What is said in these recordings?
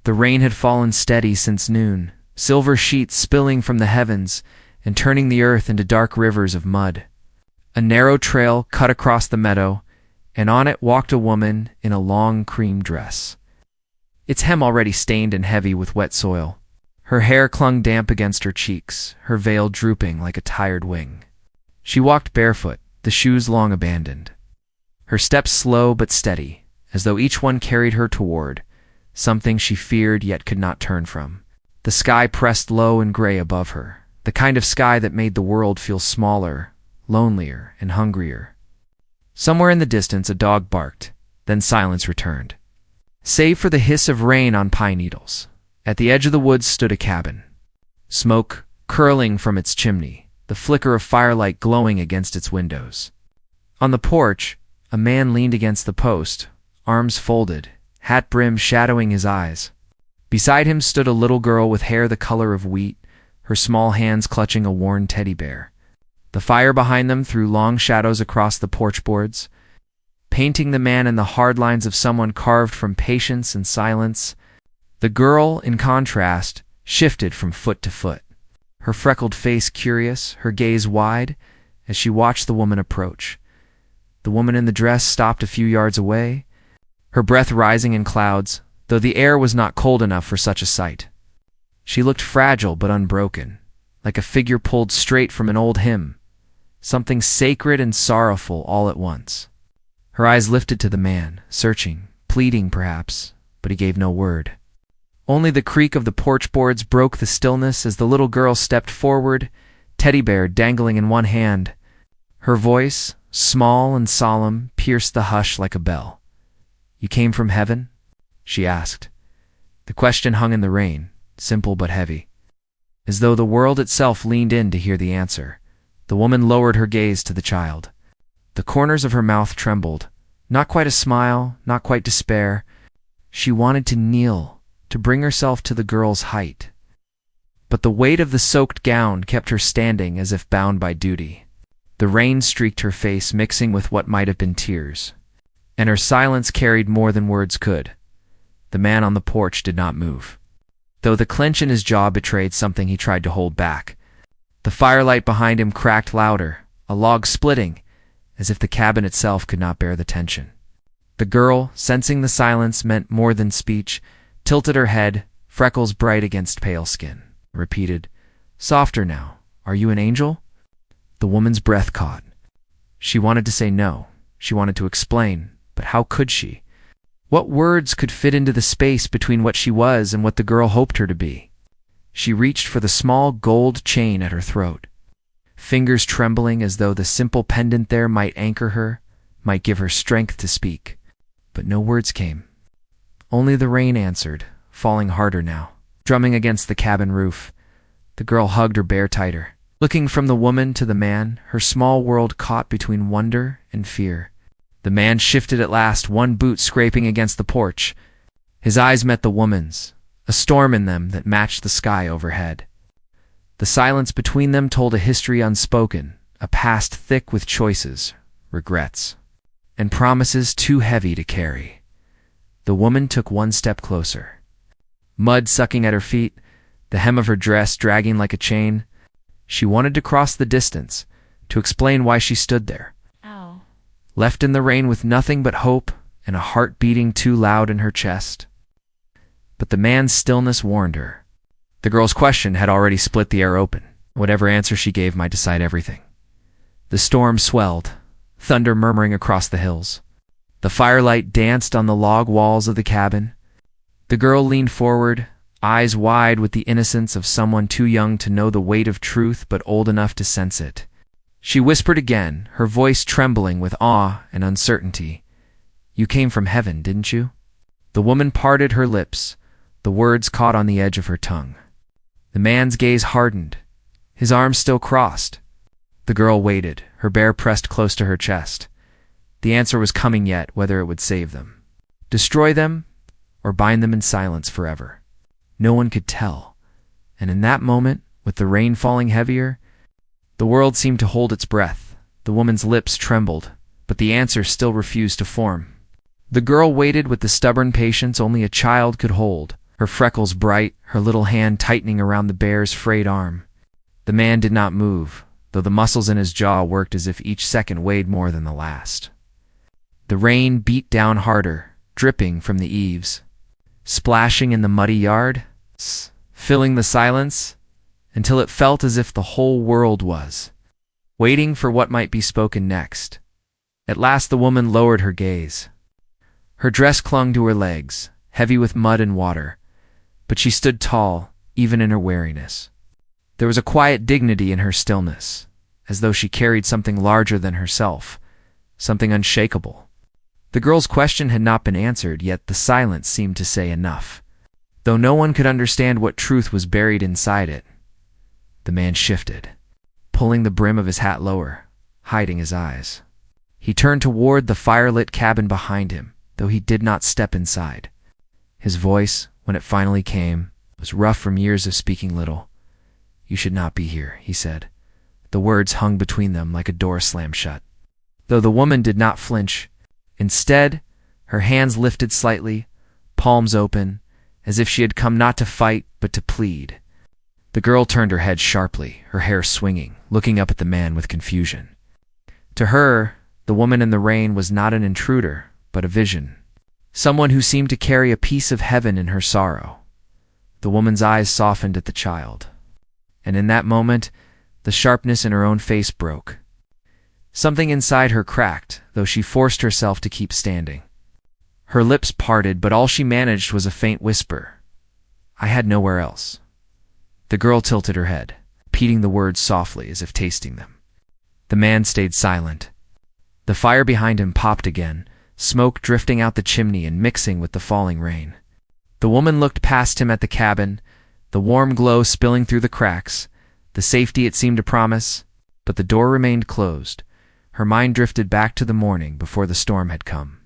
The rain had fallen steady since noon, silver sheets spilling from the heavens and turning the earth into dark rivers of mud. A narrow trail cut across the meadow, and on it walked a woman in a long cream dress, its hem already stained and heavy with wet soil. Her hair clung damp against her cheeks, her veil drooping like a tired wing. She walked barefoot, the shoes long abandoned. Her steps slow but steady, as though each one carried her toward something she feared yet could not turn from. The sky pressed low and gray above her, the kind of sky that made the world feel smaller, lonelier, and hungrier. Somewhere in the distance a dog barked, then silence returned, save for the hiss of rain on pine needles. At the edge of the woods stood a cabin, smoke curling from its chimney, the flicker of firelight glowing against its windows. On the porch, a man leaned against the post, arms folded, hat brim shadowing his eyes. Beside him stood a little girl with hair the color of wheat, her small hands clutching a worn teddy bear. The fire behind them threw long shadows across the porch boards, painting the man in the hard lines of someone carved from patience and silence. The girl, in contrast, shifted from foot to foot, her freckled face curious, her gaze wide, as she watched the woman approach. The woman in the dress stopped a few yards away, her breath rising in clouds, though the air was not cold enough for such a sight. She looked fragile but unbroken, like a figure pulled straight from an old hymn, something sacred and sorrowful all at once. Her eyes lifted to the man, searching, pleading perhaps, but he gave no word. Only the creak of the porch boards broke the stillness as the little girl stepped forward, teddy bear dangling in one hand. Her voice, small and solemn, pierced the hush like a bell. "You came from heaven?" she asked. The question hung in the rain, simple but heavy. As though the world itself leaned in to hear the answer, the woman lowered her gaze to the child. The corners of her mouth trembled, not quite a smile, not quite despair. She wanted to kneel, to bring herself to the girl's height. But the weight of the soaked gown kept her standing as if bound by duty. The rain streaked her face, mixing with what might have been tears, and her silence carried more than words could. The man on the porch did not move, though the clench in his jaw betrayed something he tried to hold back. The firelight behind him cracked louder, a log splitting, as if the cabin itself could not bear the tension. The girl, sensing the silence meant more than speech, tilted her head, freckles bright against pale skin, repeated, "Softer now. Are you an angel?" The woman's breath caught. She wanted to say no. She wanted to explain, but how could she? What words could fit into the space between what she was and what the girl hoped her to be? She reached for the small gold chain at her throat, fingers trembling as though the simple pendant there might anchor her, might give her strength to speak. But no words came. Only the rain answered, falling harder now, drumming against the cabin roof. The girl hugged her bear tighter, looking from the woman to the man, her small world caught between wonder and fear. The man shifted at last, one boot scraping against the porch. His eyes met the woman's, a storm in them that matched the sky overhead. The silence between them told a history unspoken, a past thick with choices, regrets, and promises too heavy to carry. The woman took one step closer, mud sucking at her feet, the hem of her dress dragging like a chain. She wanted to cross the distance, to explain why she stood there, left in the rain with nothing but hope and a heart beating too loud in her chest. But the man's stillness warned her. The girl's question had already split the air open. Whatever answer she gave might decide everything. The storm swelled, thunder murmuring across the hills. The firelight danced on the log walls of the cabin. The girl leaned forward, eyes wide with the innocence of someone too young to know the weight of truth but old enough to sense it. She whispered again, her voice trembling with awe and uncertainty. "You came from heaven, didn't you?" The woman parted her lips, the words caught on the edge of her tongue. The man's gaze hardened, his arms still crossed. The girl waited, her bear pressed close to her chest. The answer was coming yet, whether it would save them, destroy them, or bind them in silence forever. No one could tell, and in that moment, with the rain falling heavier, the world seemed to hold its breath. The woman's lips trembled, but the answer still refused to form. The girl waited with the stubborn patience only a child could hold, her freckles bright, her little hand tightening around the bear's frayed arm. The man did not move, though the muscles in his jaw worked as if each second weighed more than the last. The rain beat down harder, dripping from the eaves, splashing in the muddy yard, filling the silence, until it felt as if the whole world was waiting for what might be spoken next. At last the woman lowered her gaze. Her dress clung to her legs, heavy with mud and water, but she stood tall, even in her weariness. There was a quiet dignity in her stillness, as though she carried something larger than herself, something unshakable. The girl's question had not been answered, yet the silence seemed to say enough. Though no one could understand what truth was buried inside it, the man shifted, pulling the brim of his hat lower, hiding his eyes. He turned toward the firelit cabin behind him, though he did not step inside. His voice, when it finally came, was rough from years of speaking little. "You should not be here," he said. The words hung between them like a door slammed shut. Though the woman did not flinch, instead, her hands lifted slightly, palms open, as if she had come not to fight, but to plead. The girl turned her head sharply, her hair swinging, looking up at the man with confusion. To her, the woman in the rain was not an intruder, but a vision. Someone who seemed to carry a piece of heaven in her sorrow. The woman's eyes softened at the child. And in that moment, the sharpness in her own face broke. Something inside her cracked, though she forced herself to keep standing. Her lips parted, but all she managed was a faint whisper. "I had nowhere else." The girl tilted her head, repeating the words softly as if tasting them. The man stayed silent. The fire behind him popped again, smoke drifting out the chimney and mixing with the falling rain. The woman looked past him at the cabin, the warm glow spilling through the cracks, the safety it seemed to promise, but the door remained closed. Her mind drifted back to the morning before the storm had come.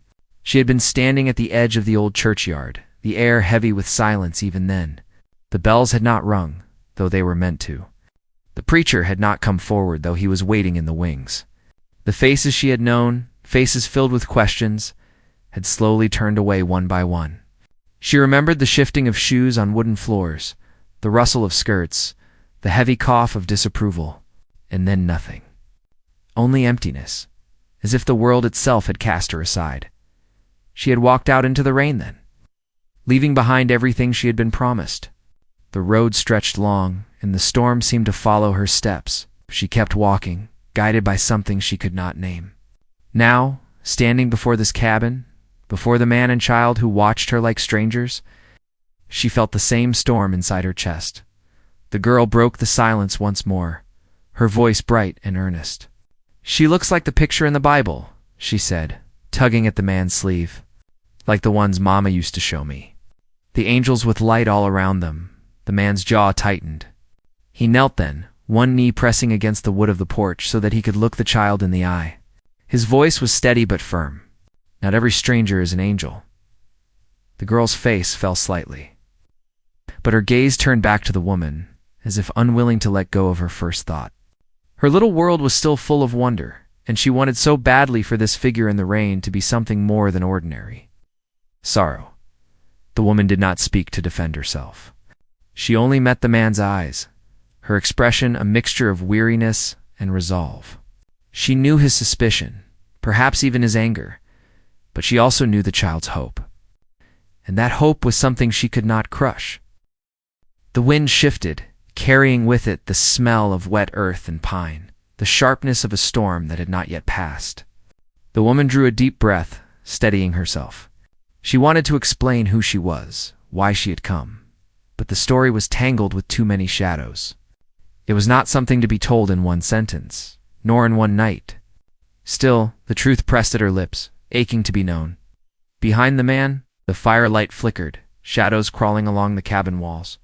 She had been standing at the edge of the old churchyard, the air heavy with silence even then. The bells had not rung, though they were meant to. The preacher had not come forward, though he was waiting in the wings. The faces she had known, faces filled with questions, had slowly turned away one by one. She remembered the shifting of shoes on wooden floors, the rustle of skirts, the heavy cough of disapproval, and then nothing. Only emptiness, as if the world itself had cast her aside. She had walked out into the rain then, leaving behind everything she had been promised. The road stretched long, and the storm seemed to follow her steps. She kept walking, guided by something she could not name. Now, standing before this cabin, before the man and child who watched her like strangers, she felt the same storm inside her chest. The girl broke the silence once more, her voice bright and earnest. "She looks like the picture in the Bible," she said, tugging at the man's sleeve. "Like the ones Mama used to show me. The angels with light all around them." The man's jaw tightened. He knelt then, one knee pressing against the wood of the porch so that he could look the child in the eye. His voice was steady but firm. "Not every stranger is an angel." The girl's face fell slightly, but her gaze turned back to the woman, as if unwilling to let go of her first thought. Her little world was still full of wonder, and she wanted so badly for this figure in the rain to be something more than ordinary. Sorrow. The woman did not speak to defend herself. She only met the man's eyes, her expression a mixture of weariness and resolve. She knew his suspicion, perhaps even his anger, but she also knew the child's hope. And that hope was something she could not crush. The wind shifted, carrying with it the smell of wet earth and pine, the sharpness of a storm that had not yet passed. The woman drew a deep breath, steadying herself. She wanted to explain who she was, why she had come, but the story was tangled with too many shadows. It was not something to be told in one sentence, nor in one night. Still, the truth pressed at her lips, aching to be known. Behind the man, the firelight flickered, shadows crawling along the cabin walls.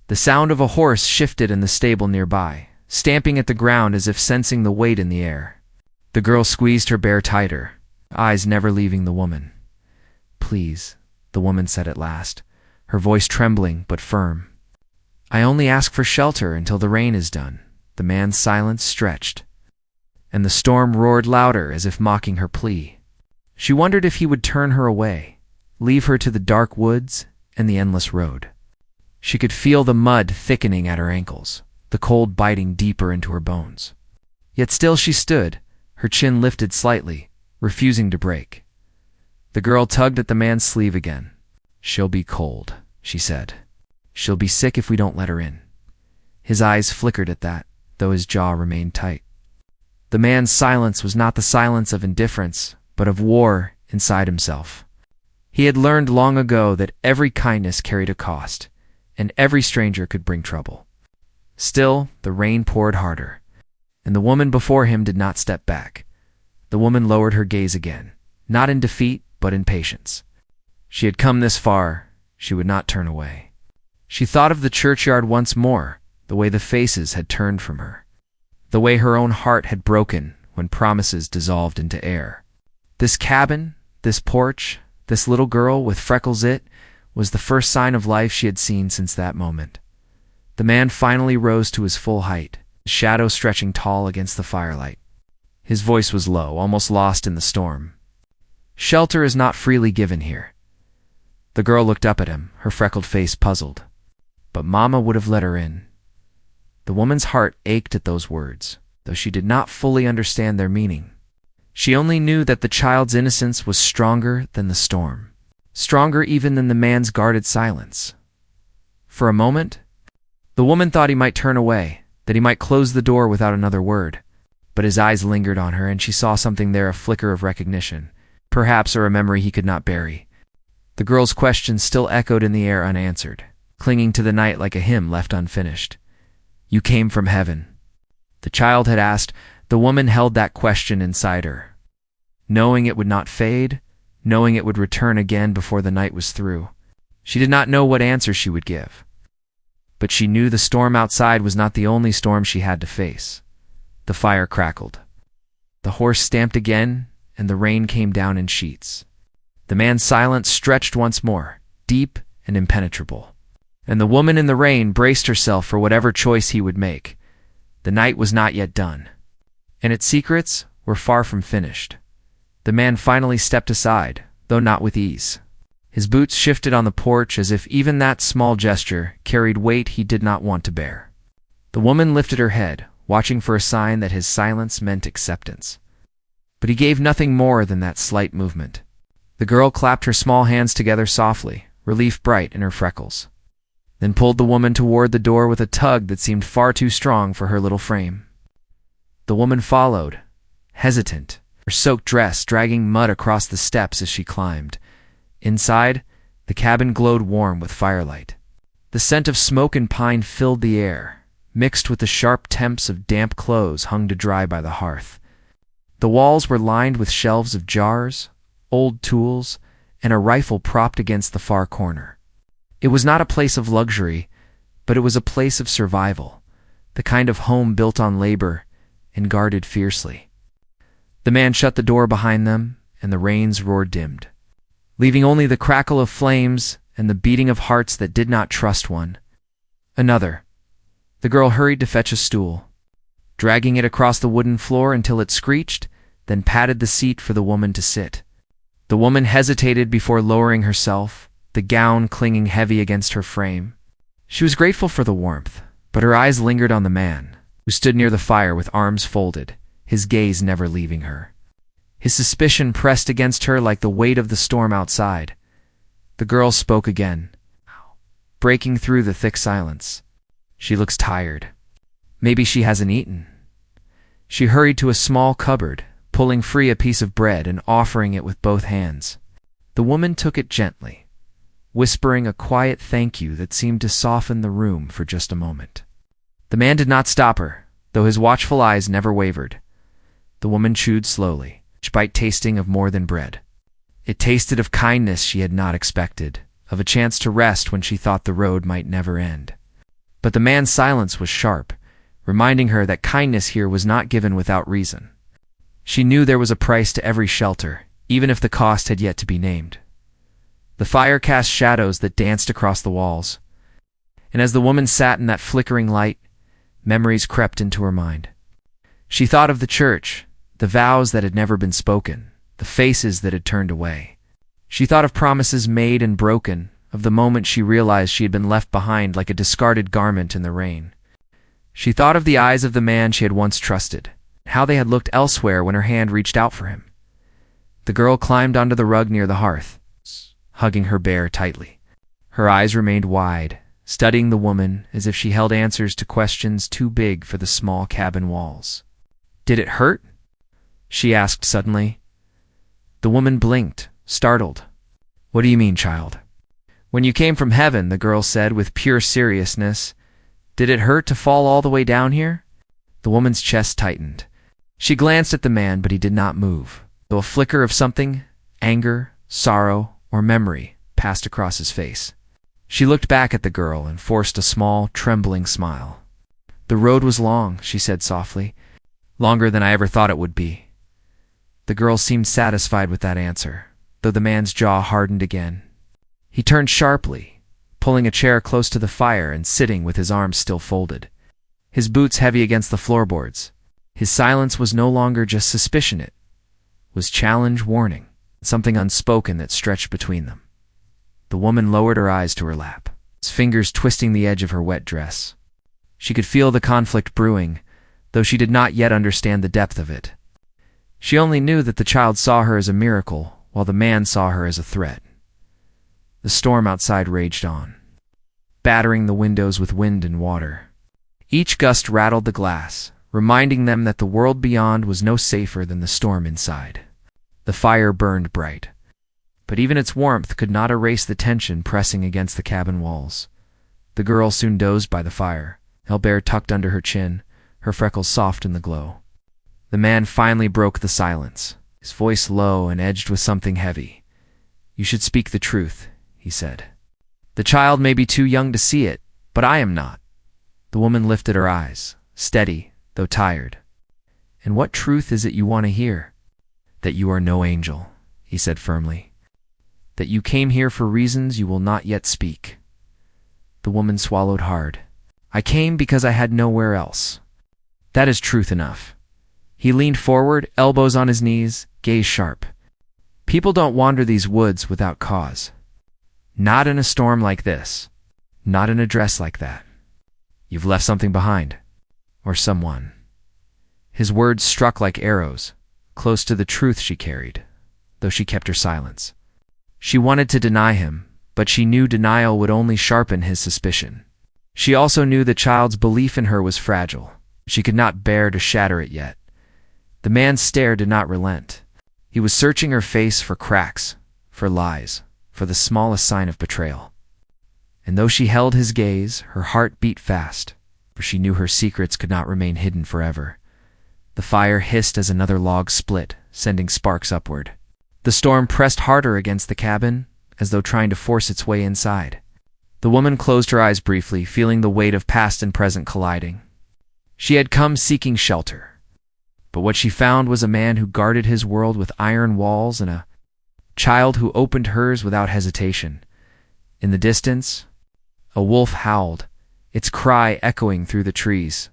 The sound of a horse shifted in the stable nearby, stamping at the ground as if sensing the weight in the air. The girl squeezed her bear tighter, eyes never leaving the woman. "Please," the woman said at last, her voice trembling but firm. "I only ask for shelter until the rain is done." The man's silence stretched, and the storm roared louder as if mocking her plea. She wondered if he would turn her away, leave her to the dark woods, and the endless road. She could feel the mud thickening at her ankles, the cold biting deeper into her bones. Yet still she stood, her chin lifted slightly, refusing to break. The girl tugged at the man's sleeve again. "She'll be cold," she said. "She'll be sick if we don't let her in." His eyes flickered at that, though his jaw remained tight. The man's silence was not the silence of indifference, but of war inside himself. He had learned long ago that every kindness carried a cost, and every stranger could bring trouble. Still, the rain poured harder, and the woman before him did not step back. The woman lowered her gaze again, not in defeat, but in patience. She had come this far, she would not turn away. She thought of the churchyard once more, the way the faces had turned from her, the way her own heart had broken when promises dissolved into air. This cabin, this porch, this little girl with freckles, it was the first sign of life she had seen since that moment. The man finally rose to his full height, his shadow stretching tall against the firelight. His voice was low, almost lost in the storm. "Shelter is not freely given here." The girl looked up at him, her freckled face puzzled. "But Mama would have let her in." The woman's heart ached at those words, though she did not fully understand their meaning. She only knew that the child's innocence was stronger than the storm, stronger even than the man's guarded silence. For a moment, the woman thought he might turn away, that he might close the door without another word. But his eyes lingered on her, and she saw something there, a flicker of recognition, perhaps, or a memory he could not bury. The girl's question still echoed in the air unanswered, clinging to the night like a hymn left unfinished. "You came from heaven?" The child had asked. The woman held that question inside her, knowing it would not fade, knowing it would return again before the night was through. She did not know what answer she would give, but she knew the storm outside was not the only storm she had to face. The fire crackled. The horse stamped again, and the rain came down in sheets. The man's silence stretched once more, deep and impenetrable. And the woman in the rain braced herself for whatever choice he would make. The night was not yet done, and its secrets were far from finished. The man finally stepped aside, though not with ease. His boots shifted on the porch as if even that small gesture carried weight he did not want to bear. The woman lifted her head, watching for a sign that his silence meant acceptance. But he gave nothing more than that slight movement. The girl clapped her small hands together softly, relief bright in her freckles, then pulled the woman toward the door with a tug that seemed far too strong for her little frame. The woman followed, hesitant, her soaked dress dragging mud across the steps as she climbed. Inside, the cabin glowed warm with firelight. The scent of smoke and pine filled the air, mixed with the sharp temps of damp clothes hung to dry by the hearth. The walls were lined with shelves of jars, old tools, and a rifle propped against the far corner. It was not a place of luxury, but it was a place of survival, the kind of home built on labor and guarded fiercely. The man shut the door behind them, and the rain's roar dimmed, leaving only the crackle of flames and the beating of hearts that did not trust one. Another. The girl hurried to fetch a stool, dragging it across the wooden floor until it screeched, then patted the seat for the woman to sit. The woman hesitated before lowering herself, the gown clinging heavy against her frame. She was grateful for the warmth, but her eyes lingered on the man, who stood near the fire with arms folded, his gaze never leaving her. His suspicion pressed against her like the weight of the storm outside. The girl spoke again, breaking through the thick silence. "She looks tired. Maybe she hasn't eaten." She hurried to a small cupboard, pulling free a piece of bread and offering it with both hands. The woman took it gently, whispering a quiet thank you that seemed to soften the room for just a moment. The man did not stop her, though his watchful eyes never wavered. The woman chewed slowly, each bite tasting of more than bread. It tasted of kindness she had not expected, of a chance to rest when she thought the road might never end. But the man's silence was sharp, reminding her that kindness here was not given without reason. She knew there was a price to every shelter, even if the cost had yet to be named. The fire cast shadows that danced across the walls, and as the woman sat in that flickering light, memories crept into her mind. She thought of the church, the vows that had never been spoken, the faces that had turned away. She thought of promises made and broken, of the moment she realized she had been left behind like a discarded garment in the rain. She thought of the eyes of the man she had once trusted, how they had looked elsewhere when her hand reached out for him. The girl climbed onto the rug near the hearth, hugging her bear tightly. Her eyes remained wide, studying the woman as if she held answers to questions too big for the small cabin walls. "Did it hurt?" she asked suddenly. The woman blinked, startled. "What do you mean, child?" "When you came from heaven," the girl said with pure seriousness, "did it hurt to fall all the way down here?" The woman's chest tightened. She glanced at the man, but he did not move, though a flicker of something, anger, sorrow, or memory, passed across his face. She looked back at the girl and forced a small, trembling smile. "The road was long," she said softly. "Longer than I ever thought it would be." The girl seemed satisfied with that answer, though the man's jaw hardened again. He turned sharply, pulling a chair close to the fire and sitting with his arms still folded, his boots heavy against the floorboards. His silence was no longer just suspicion, it was challenge, warning, something unspoken that stretched between them. The woman lowered her eyes to her lap, his fingers twisting the edge of her wet dress. She could feel the conflict brewing, though she did not yet understand the depth of it. She only knew that the child saw her as a miracle, while the man saw her as a threat. The storm outside raged on, battering the windows with wind and water. Each gust rattled the glass, reminding them that the world beyond was no safer than the storm inside. The fire burned bright, but even its warmth could not erase the tension pressing against the cabin walls. The girl soon dozed by the fire, Albert tucked under her chin, her freckles soft in the glow. The man finally broke the silence, his voice low and edged with something heavy. "You should speak the truth," he said. "The child may be too young to see it, but I am not." The woman lifted her eyes, steady, though tired. "And what truth is it you want to hear?" "That you are no angel," he said firmly. "That you came here for reasons you will not yet speak." The woman swallowed hard. "I came because I had nowhere else. That is truth enough." He leaned forward, elbows on his knees, gaze sharp. "People don't wander these woods without cause. Not in a storm like this. Not in a dress like that. You've left something behind. Or someone." His words struck like arrows, close to the truth she carried, though she kept her silence. She wanted to deny him, but she knew denial would only sharpen his suspicion. She also knew the child's belief in her was fragile. She could not bear to shatter it yet. The man's stare did not relent. He was searching her face for cracks, for lies, for the smallest sign of betrayal. And though she held his gaze, her heart beat fast, for she knew her secrets could not remain hidden forever. The fire hissed as another log split, sending sparks upward. The storm pressed harder against the cabin, as though trying to force its way inside. The woman closed her eyes briefly, feeling the weight of past and present colliding. She had come seeking shelter, but what she found was a man who guarded his world with iron walls and a child who opened hers without hesitation. In the distance, a wolf howled, its cry echoing through the trees.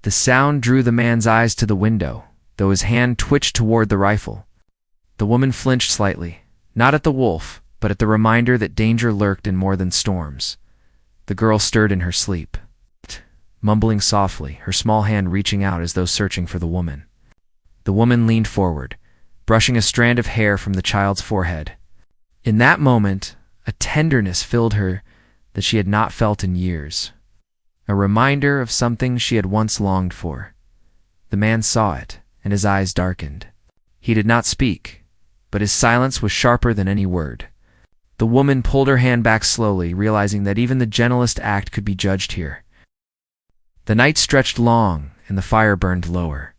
The sound drew the man's eyes to the window, though his hand twitched toward the rifle. The woman flinched slightly, not at the wolf, but at the reminder that danger lurked in more than storms. The girl stirred in her sleep, mumbling softly, her small hand reaching out as though searching for the woman. The woman leaned forward, brushing a strand of hair from the child's forehead. In that moment, a tenderness filled her that she had not felt in years, a reminder of something she had once longed for. The man saw it, and his eyes darkened. He did not speak, but his silence was sharper than any word. The woman pulled her hand back slowly, realizing that even the gentlest act could be judged here. The night stretched long, and the fire burned lower.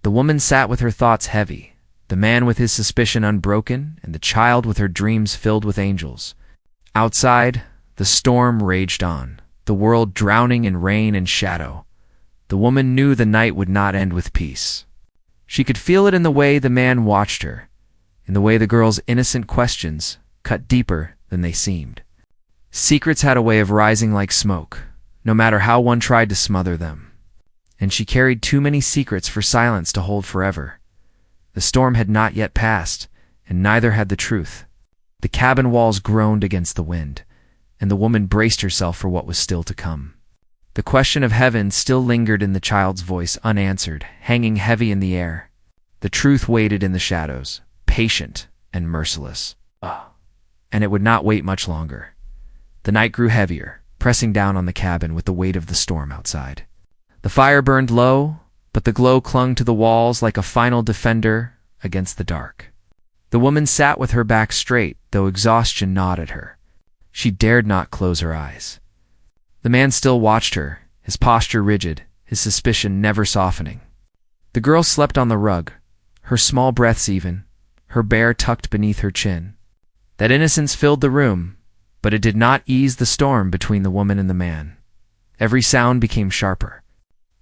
The woman sat with her thoughts heavy, the man with his suspicion unbroken, and the child with her dreams filled with angels. Outside, the storm raged on, the world drowning in rain and shadow. The woman knew the night would not end with peace. She could feel it in the way the man watched her, in the way the girl's innocent questions cut deeper than they seemed. Secrets had a way of rising like smoke, no matter how one tried to smother them. And she carried too many secrets for silence to hold forever. The storm had not yet passed, and neither had the truth. The cabin walls groaned against the wind, and the woman braced herself for what was still to come. The question of heaven still lingered in the child's voice, unanswered, hanging heavy in the air. The truth waited in the shadows, patient and merciless. And it would not wait much longer. The night grew heavier, pressing down on the cabin with the weight of the storm outside. The fire burned low, but the glow clung to the walls like a final defender against the dark. The woman sat with her back straight, though exhaustion gnawed at her. She dared not close her eyes. The man still watched her, his posture rigid, his suspicion never softening. The girl slept on the rug, her small breaths even, her bear tucked beneath her chin. That innocence filled the room, but it did not ease the storm between the woman and the man. Every sound became sharper.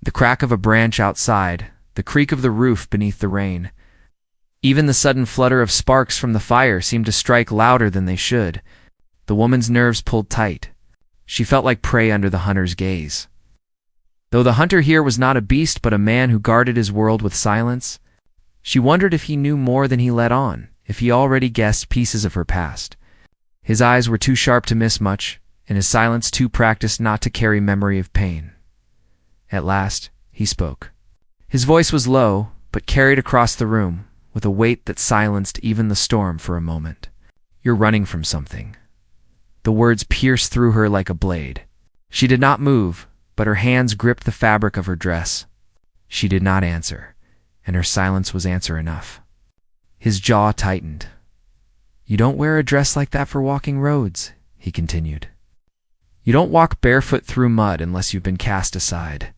The crack of a branch outside, the creak of the roof beneath the rain. Even the sudden flutter of sparks from the fire seemed to strike louder than they should. The woman's nerves pulled tight. She felt like prey under the hunter's gaze. Though the hunter here was not a beast but a man who guarded his world with silence, she wondered if he knew more than he let on, if he already guessed pieces of her past. His eyes were too sharp to miss much, and his silence too practiced not to carry memory of pain. At last, he spoke. His voice was low, but carried across the room, with a weight that silenced even the storm for a moment. "You're running from something." The words pierced through her like a blade. She did not move, but her hands gripped the fabric of her dress. She did not answer, and her silence was answer enough. His jaw tightened. "You don't wear a dress like that for walking roads," he continued. "You don't walk barefoot through mud unless you've been cast aside.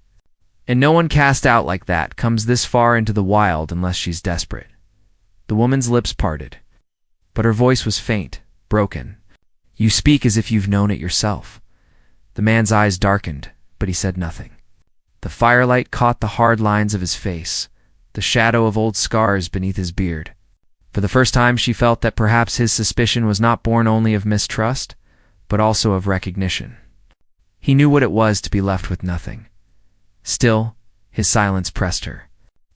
And no one cast out like that comes this far into the wild unless she's desperate." The woman's lips parted, but her voice was faint, broken. "You speak as if you've known it yourself." The man's eyes darkened, but he said nothing. The firelight caught the hard lines of his face, the shadow of old scars beneath his beard. For the first time she felt that perhaps his suspicion was not born only of mistrust, but also of recognition. He knew what it was to be left with nothing. Still, his silence pressed her.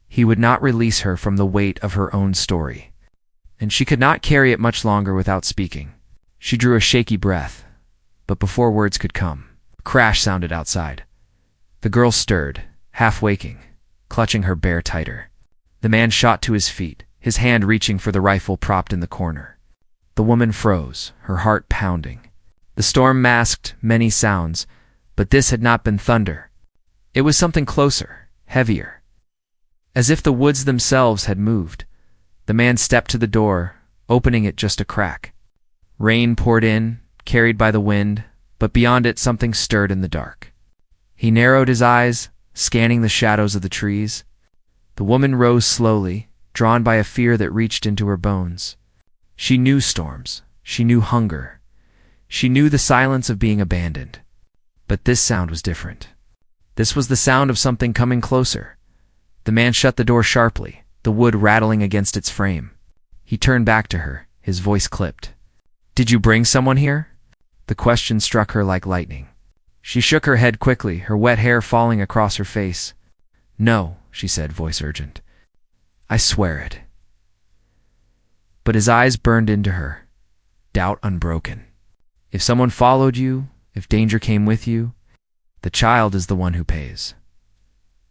He would not release her from the weight of her own story, and she could not carry it much longer without speaking. She drew a shaky breath, but before words could come, a crash sounded outside. The girl stirred, half waking, clutching her bear tighter. The man shot to his feet, his hand reaching for the rifle propped in the corner. The woman froze, her heart pounding. The storm masked many sounds, but this had not been thunder. It was something closer, heavier. As if the woods themselves had moved. The man stepped to the door, opening it just a crack. Rain poured in, carried by the wind, but beyond it something stirred in the dark. He narrowed his eyes, scanning the shadows of the trees. The woman rose slowly, drawn by a fear that reached into her bones. She knew storms. She knew hunger. She knew the silence of being abandoned. But this sound was different. This was the sound of something coming closer. The man shut the door sharply, the wood rattling against its frame. He turned back to her, his voice clipped. "Did you bring someone here?" The question struck her like lightning. She shook her head quickly, her wet hair falling across her face. "No," she said, voice urgent. "I swear it." But his eyes burned into her, doubt unbroken. "If someone followed you, if danger came with you, the child is the one who pays."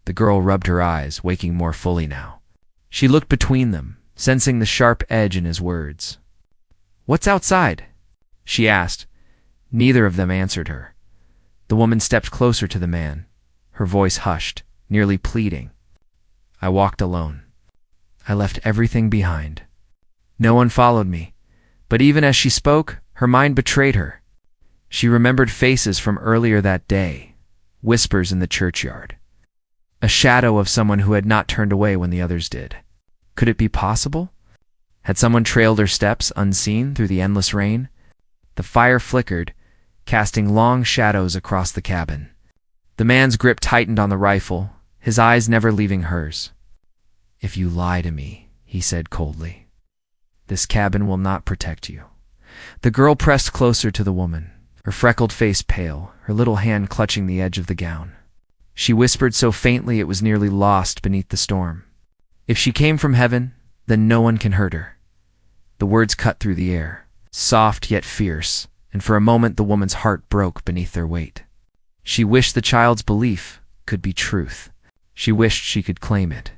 The girl rubbed her eyes, waking more fully now. She looked between them, sensing the sharp edge in his words. "What's outside?" she asked. Neither of them answered her. The woman stepped closer to the man, her voice hushed, nearly pleading. "I walked alone. I left everything behind. No one followed me." But even as she spoke, her mind betrayed her. She remembered faces from earlier that day, whispers in the churchyard. A shadow of someone who had not turned away when the others did. Could it be possible? Had someone trailed her steps unseen through the endless rain? The fire flickered, casting long shadows across the cabin. The man's grip tightened on the rifle, his eyes never leaving hers. "If you lie to me," he said coldly, "this cabin will not protect you." The girl pressed closer to the woman, her freckled face pale, her little hand clutching the edge of the gown. She whispered so faintly it was nearly lost beneath the storm. "If she came from heaven, then no one can hurt her." The words cut through the air, soft yet fierce, and for a moment the woman's heart broke beneath their weight. She wished the child's belief could be truth. She wished she could claim it.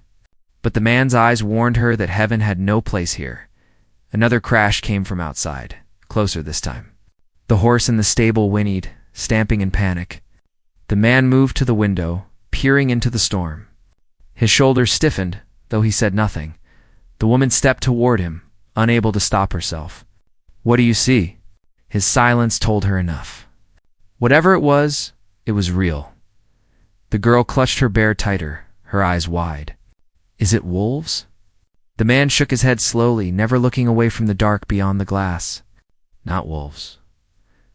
But the man's eyes warned her that heaven had no place here. Another crash came from outside, closer this time. The horse in the stable whinnied, stamping in panic. The man moved to the window, peering into the storm. His shoulders stiffened, though he said nothing. The woman stepped toward him, unable to stop herself. "What do you see?" His silence told her enough. Whatever it was real. The girl clutched her bear tighter, her eyes wide. "Is it wolves?" The man shook his head slowly, never looking away from the dark beyond the glass. "Not wolves."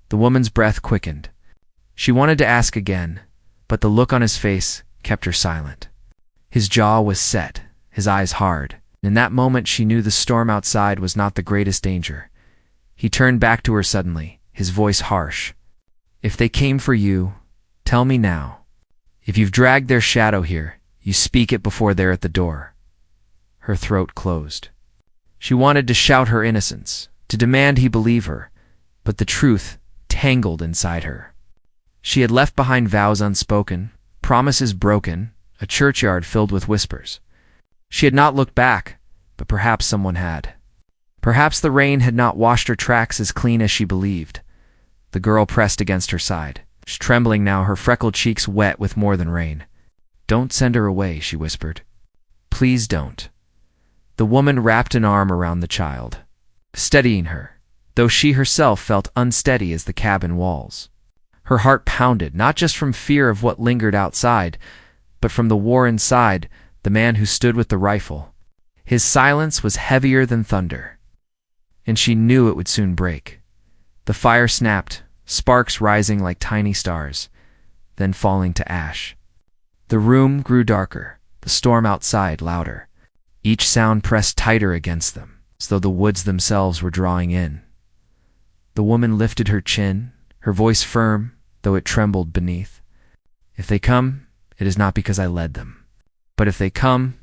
The woman's breath quickened. She wanted to ask again, but the look on his face kept her silent. His jaw was set, his eyes hard. In that moment she knew the storm outside was not the greatest danger. He turned back to her suddenly, his voice harsh. "If they came for you, tell me now. If you've dragged their shadow here, you speak it before they're at the door." Her throat closed. She wanted to shout her innocence, to demand he believe her, but the truth tangled inside her. She had left behind vows unspoken, promises broken, a churchyard filled with whispers. She had not looked back, but perhaps someone had. Perhaps the rain had not washed her tracks as clean as she believed. The girl pressed against her side. She's trembling now, her freckled cheeks wet with more than rain. "Don't send her away," she whispered. "Please don't." The woman wrapped an arm around the child, steadying her, though she herself felt unsteady as the cabin walls. Her heart pounded, not just from fear of what lingered outside, but from the war inside, the man who stood with the rifle. His silence was heavier than thunder, and she knew it would soon break. The fire snapped, sparks rising like tiny stars, then falling to ash. The room grew darker, the storm outside louder. Each sound pressed tighter against them, as though the woods themselves were drawing in. The woman lifted her chin, her voice firm, though it trembled beneath. "If they come, it is not because I led them. But if they come,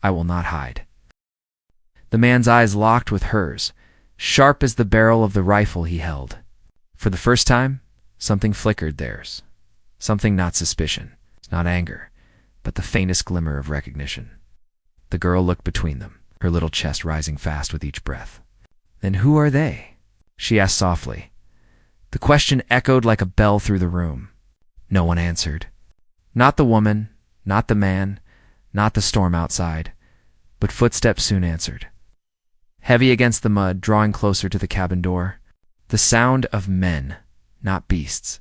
I will not hide." The man's eyes locked with hers, sharp as the barrel of the rifle he held. For the first time, something flickered theirs. Something not suspicion, not anger, but the faintest glimmer of recognition. The girl looked between them, her little chest rising fast with each breath. "Then who are they?" she asked softly. The question echoed like a bell through the room. No one answered. Not the woman, not the man, not the storm outside, but footsteps soon answered. Heavy against the mud, drawing closer to the cabin door. The sound of men, not beasts.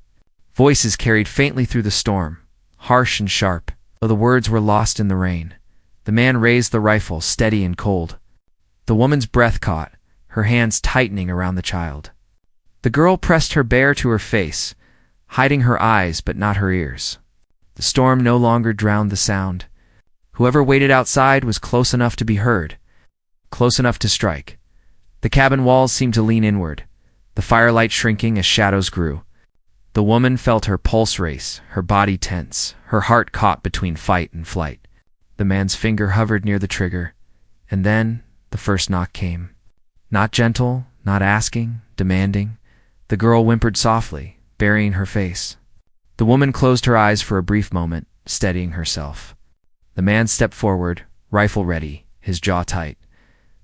Voices carried faintly through the storm, harsh and sharp, though the words were lost in the rain. The man raised the rifle, steady and cold. The woman's breath caught, her hands tightening around the child. The girl pressed her bear to her face, hiding her eyes but not her ears. The storm no longer drowned the sound. Whoever waited outside was close enough to be heard, close enough to strike. The cabin walls seemed to lean inward, the firelight shrinking as shadows grew. The woman felt her pulse race, her body tense, her heart caught between fight and flight. The man's finger hovered near the trigger, and then the first knock came. Not gentle, not asking, demanding. The girl whimpered softly, burying her face. The woman closed her eyes for a brief moment, steadying herself. The man stepped forward, rifle ready, his jaw tight.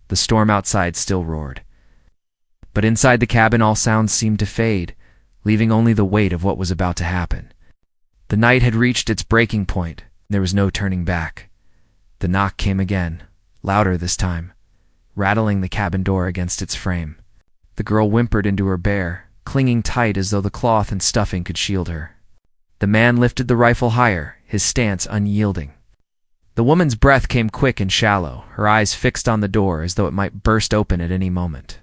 The storm outside still roared. But inside the cabin all sounds seemed to fade, leaving only the weight of what was about to happen. The night had reached its breaking point, and there was no turning back. The knock came again, louder this time, rattling the cabin door against its frame. The girl whimpered into her bear, clinging tight as though the cloth and stuffing could shield her. The man lifted the rifle higher, his stance unyielding. The woman's breath came quick and shallow, her eyes fixed on the door as though it might burst open at any moment.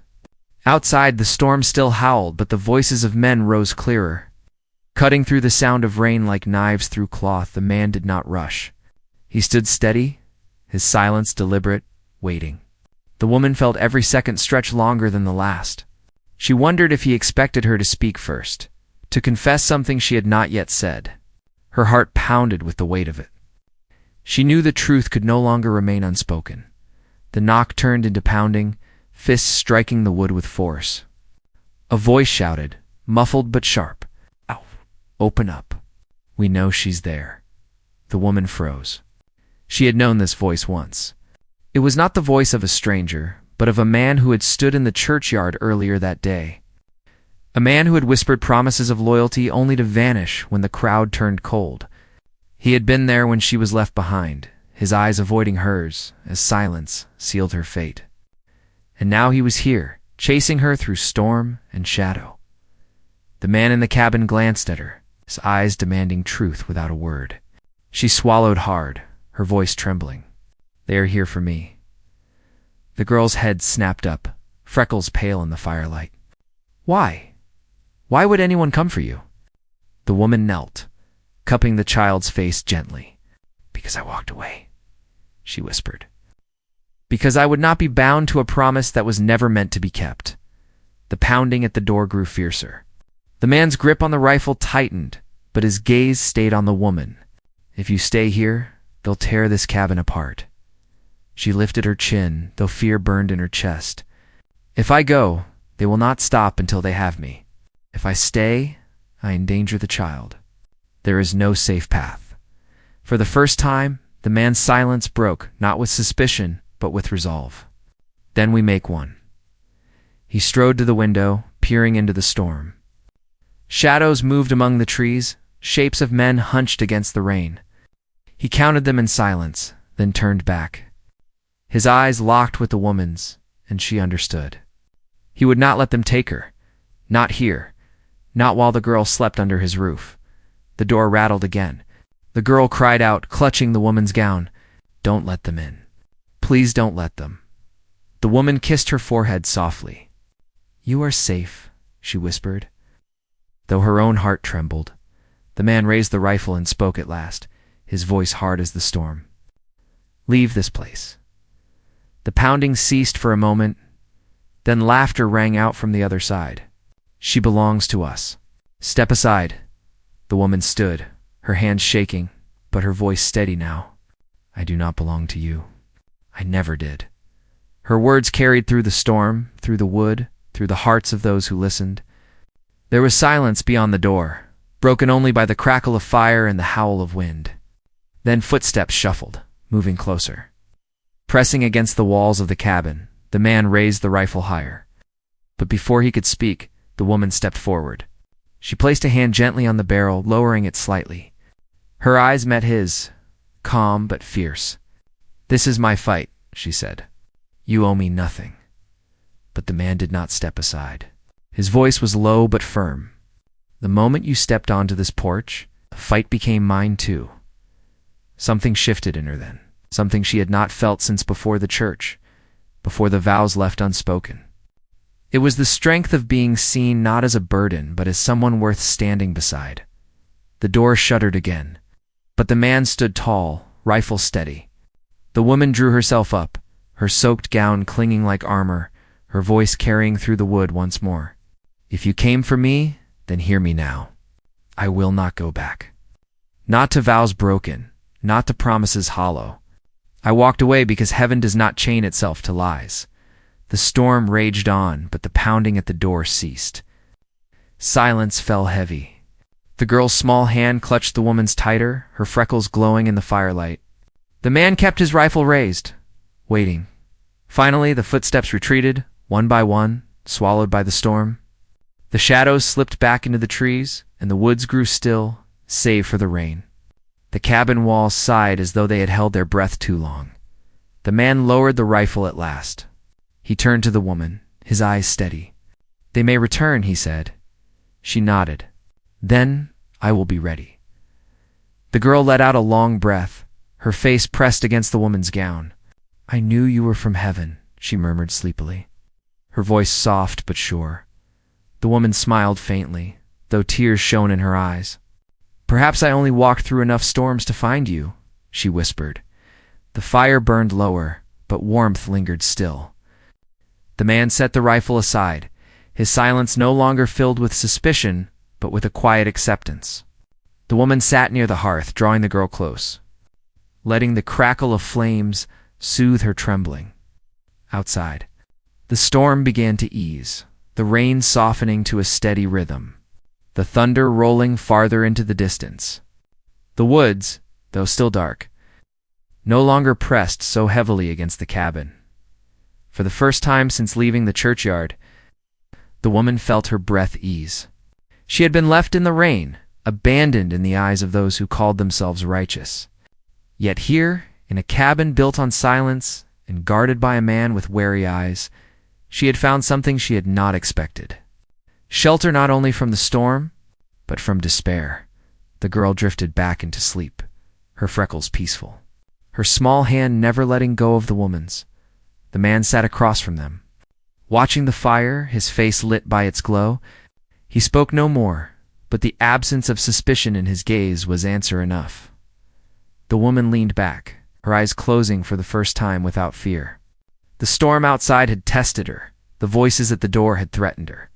Outside, the storm still howled, but the voices of men rose clearer. Cutting through the sound of rain like knives through cloth, the man did not rush. He stood steady, his silence deliberate, waiting. The woman felt every second stretch longer than the last. She wondered if he expected her to speak first, to confess something she had not yet said. Her heart pounded with the weight of it. She knew the truth could no longer remain unspoken. The knock turned into pounding, fists striking the wood with force. A voice shouted, muffled but sharp. "Ow! Open up. We know she's there." The woman froze. She had known this voice once. It was not the voice of a stranger, but of a man who had stood in the churchyard earlier that day. A man who had whispered promises of loyalty only to vanish when the crowd turned cold. He had been there when she was left behind, his eyes avoiding hers, as silence sealed her fate. And now he was here, chasing her through storm and shadow. The man in the cabin glanced at her, his eyes demanding truth without a word. She swallowed hard, her voice trembling. "They are here for me." The girl's head snapped up, freckles pale in the firelight. "Why? Why would anyone come for you?" The woman knelt, cupping the child's face gently. "Because I walked away," she whispered. "Because I would not be bound to a promise that was never meant to be kept." The pounding at the door grew fiercer. The man's grip on the rifle tightened, but his gaze stayed on the woman. "If you stay here, they'll tear this cabin apart." She lifted her chin, though fear burned in her chest. "If I go, they will not stop until they have me. If I stay, I endanger the child. There is no safe path." For the first time, the man's silence broke, not with suspicion, but with resolve. "Then we make one." He strode to the window, peering into the storm. Shadows moved among the trees, shapes of men hunched against the rain. He counted them in silence, then turned back. His eyes locked with the woman's, and she understood. He would not let them take her. Not here. Not while the girl slept under his roof. The door rattled again. The girl cried out, clutching the woman's gown. "Don't let them in. Please don't let them." The woman kissed her forehead softly. "You are safe," she whispered. Though her own heart trembled, the man raised the rifle and spoke at last, his voice hard as the storm. "Leave this place." The pounding ceased for a moment, then laughter rang out from the other side. "She belongs to us. Step aside." The woman stood, her hands shaking, but her voice steady now. "I do not belong to you. I never did." Her words carried through the storm, through the wood, through the hearts of those who listened. There was silence beyond the door, broken only by the crackle of fire and the howl of wind. Then footsteps shuffled, moving closer. Pressing against the walls of the cabin, the man raised the rifle higher. But before he could speak, the woman stepped forward. She placed a hand gently on the barrel, lowering it slightly. Her eyes met his, calm but fierce. "This is my fight," she said. "You owe me nothing." But the man did not step aside. His voice was low but firm. "The moment you stepped onto this porch, the fight became mine too." Something shifted in her then, something she had not felt since before the church, before the vows left unspoken. It was the strength of being seen not as a burden, but as someone worth standing beside. The door shuddered again, but the man stood tall, rifle steady. The woman drew herself up, her soaked gown clinging like armor, her voice carrying through the wood once more. "If you came for me, then hear me now. I will not go back. Not to vows broken, not to promises hollow. I walked away because heaven does not chain itself to lies." The storm raged on, but the pounding at the door ceased. Silence fell heavy. The girl's small hand clutched the woman's tighter, her freckles glowing in the firelight. The man kept his rifle raised, waiting. Finally, the footsteps retreated, one by one, swallowed by the storm. The shadows slipped back into the trees, and the woods grew still, save for the rain. The cabin walls sighed as though they had held their breath too long. The man lowered the rifle at last. He turned to the woman, his eyes steady. "They may return," he said. She nodded. "Then I will be ready." The girl let out a long breath, her face pressed against the woman's gown. "I knew you were from heaven," she murmured sleepily, her voice soft but sure. The woman smiled faintly, though tears shone in her eyes. "Perhaps I only walked through enough storms to find you," she whispered. The fire burned lower, but warmth lingered still. The man set the rifle aside, his silence no longer filled with suspicion, but with a quiet acceptance. The woman sat near the hearth, drawing the girl close, letting the crackle of flames soothe her trembling. Outside, the storm began to ease. the rain softening to a steady rhythm, the thunder rolling farther into the distance. The woods, though still dark, no longer pressed so heavily against the cabin. For the first time since leaving the churchyard, the woman felt her breath ease. She had been left in the rain, abandoned in the eyes of those who called themselves righteous. Yet here, in a cabin built on silence and guarded by a man with wary eyes, she had found something she had not expected. Shelter not only from the storm, but from despair. The girl drifted back into sleep, her freckles peaceful, her small hand never letting go of the woman's. The man sat across from them, watching the fire, his face lit by its glow. He spoke no more, but the absence of suspicion in his gaze was answer enough. The woman leaned back, her eyes closing for the first time without fear. The storm outside had tested her, the voices at the door had threatened her.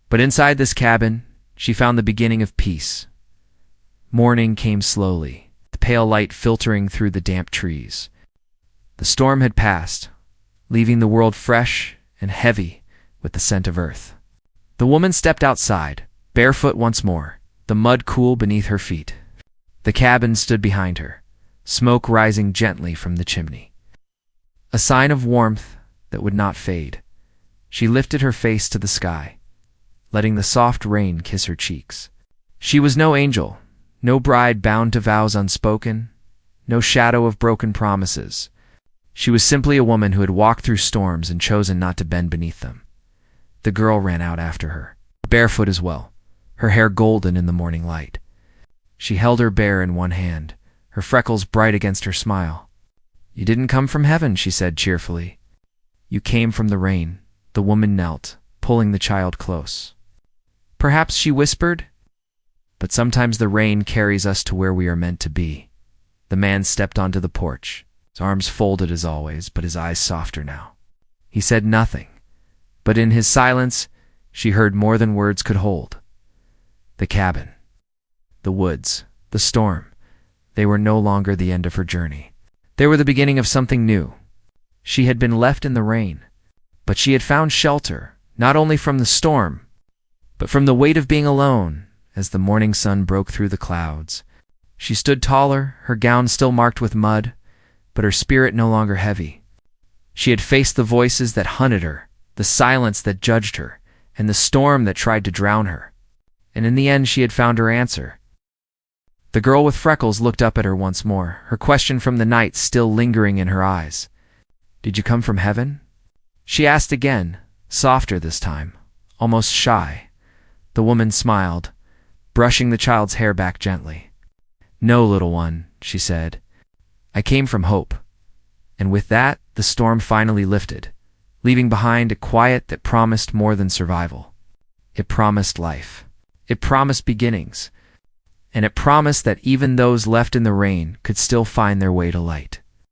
But inside this cabin, she found the beginning of peace. Morning came slowly, the pale light filtering through the damp trees. The storm had passed, leaving the world fresh and heavy with the scent of earth. The woman stepped outside, barefoot once more, the mud cool beneath her feet. The cabin stood behind her, smoke rising gently from the chimney. A sign of warmth that would not fade. She lifted her face to the sky, letting the soft rain kiss her cheeks. She was no angel, no bride bound to vows unspoken, no shadow of broken promises. She was simply a woman who had walked through storms and chosen not to bend beneath them. The girl ran out after her, barefoot as well, her hair golden in the morning light. She held her bear in one hand, her freckles bright against her smile. "You didn't come from heaven," she said cheerfully. "You came from the rain." The woman knelt, pulling the child close. "Perhaps," she whispered, "but sometimes the rain carries us to where we are meant to be." The man stepped onto the porch, his arms folded as always, but his eyes softer now. He said nothing, but in his silence, she heard more than words could hold. The cabin, the woods, the storm, they were no longer the end of her journey. They were the beginning of something new. She had been left in the rain, but she had found shelter, not only from the storm, but from the weight of being alone. As the morning sun broke through the clouds, she stood taller, her gown still marked with mud, but her spirit no longer heavy. She had faced the voices that hunted her, the silence that judged her, and the storm that tried to drown her. And in the end she had found her answer. The girl with freckles looked up at her once more, her question from the night still lingering in her eyes. "Did you come from heaven?" She asked again, softer this time, almost shy. The woman smiled, brushing the child's hair back gently. "No, little one," she said. "I came from hope." And with that, the storm finally lifted, leaving behind a quiet that promised more than survival. It promised life. It promised beginnings. And it promised that even those left in the rain could still find their way to light.